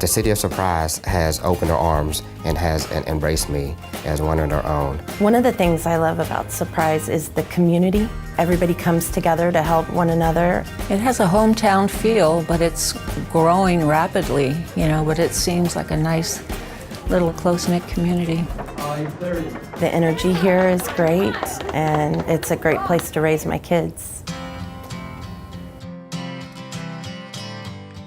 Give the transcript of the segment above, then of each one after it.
The City of Surprise has opened their arms and has embraced me as one of their own. One of the things I love about Surprise is the community. Everybody comes together to help one another. It has a hometown feel, but it's growing rapidly, but it seems like a nice little close-knit community. The energy here is great, and it's a great place to raise my kids.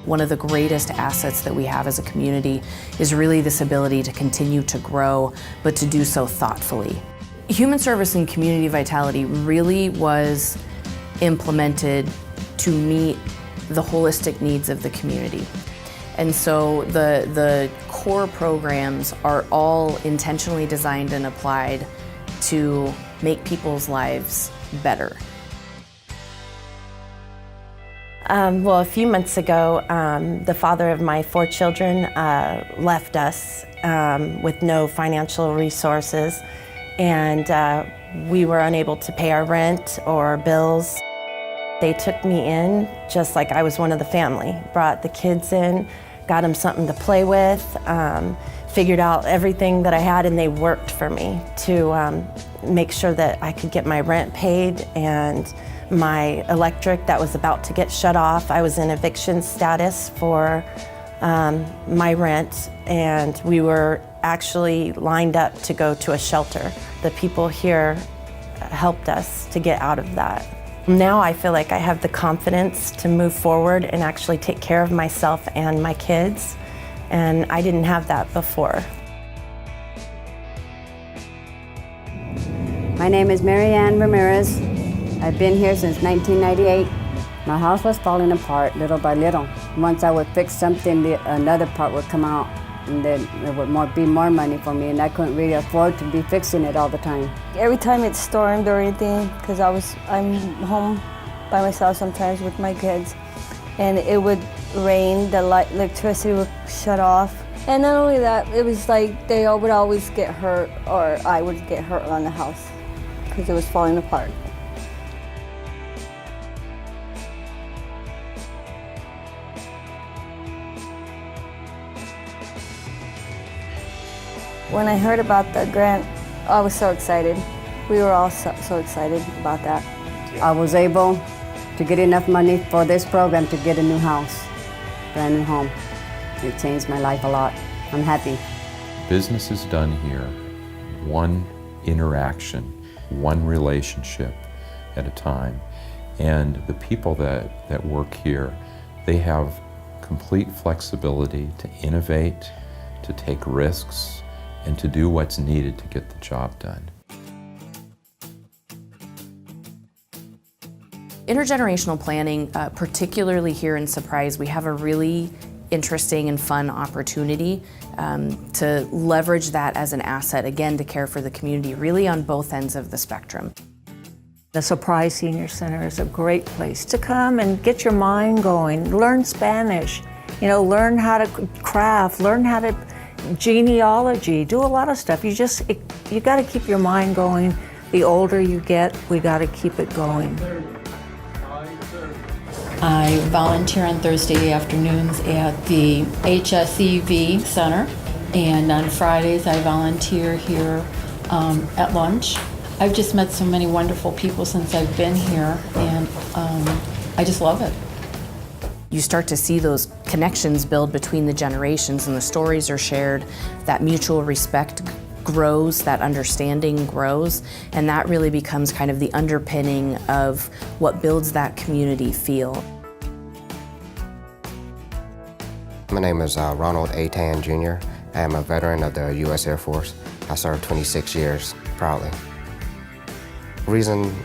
One of the greatest assets that we have as a community is really this ability to continue to grow, but to do so thoughtfully. Human service and community vitality really was implemented to meet the holistic needs of the community. And so the core programs are all intentionally designed and applied to make people's lives better. Well, a few months ago, the father of my 4 children left us with no financial resources, and we were unable to pay our rent or our bills. They took me in just like I was one of the family, brought the kids in, got them something to play with, figured out everything that I had, and they worked for me to make sure that I could get my rent paid and my electric that was about to get shut off. I was in eviction status for my rent, and we were actually lined up to go to a shelter. The people here helped us to get out of that. Now I feel like I have the confidence to move forward and actually take care of myself and my kids, and I didn't have that before. My name is Mary Ann Ramirez. I've been here since 1998. My house was falling apart little by little. Once I would fix something, another part would come out, and then there would be more money for me, and I couldn't really afford to be fixing it all the time. Every time it stormed or anything, because I'm home by myself sometimes with my kids, and it would rain, the electricity would shut off. And not only that, it was like they would always get hurt, or I would get hurt around the house because it was falling apart. When I heard about the grant, I was so excited. We were all so excited about that. I was able to get enough money for this program to get a new house, brand new home. It changed my life a lot. I'm happy. Business is done here, one interaction, one relationship at a time. And the people that work here, they have complete flexibility to innovate, to take risks, and to do what's needed to get the job done. Intergenerational planning, particularly here in Surprise, we have a really interesting and fun opportunity to leverage that as an asset, again, to care for the community, really on both ends of the spectrum. The Surprise Senior Center is a great place to come and get your mind going, learn Spanish, learn how to craft, learn how to genealogy, do a lot of stuff. You got to keep your mind going. The older you get, we got to keep it going. I volunteer on Thursday afternoons at the HSEV Center, and on Fridays I volunteer here at lunch. I've just met so many wonderful people since I've been here, and I just love it. You start to see those connections build between the generations, and the stories are shared. That mutual respect grows, that understanding grows, and that really becomes kind of the underpinning of what builds that community feel. My name is Ronald A. Tan, Jr. I am a veteran of the U.S. Air Force. I served 26 years, proudly. The reason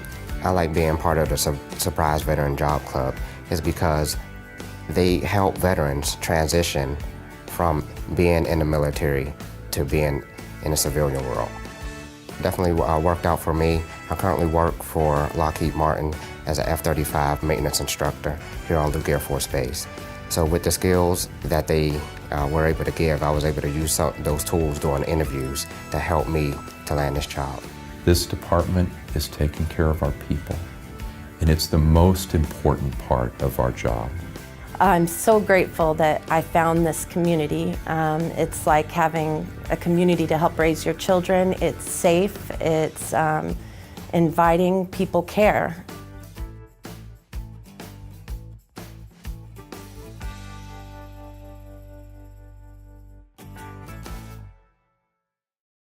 I like being part of the Surprise Veteran Job Club is because they help veterans transition from being in the military to being in the civilian world. Definitely worked out for me. I currently work for Lockheed Martin as an F-35 maintenance instructor here on Luke Air Force Base. So with the skills that they were able to give, I was able to use those tools during interviews to help me to land this job. This department is taking care of our people, and it's the most important part of our job. I'm so grateful that I found this community. It's like having a community to help raise your children. It's safe, it's inviting, people care.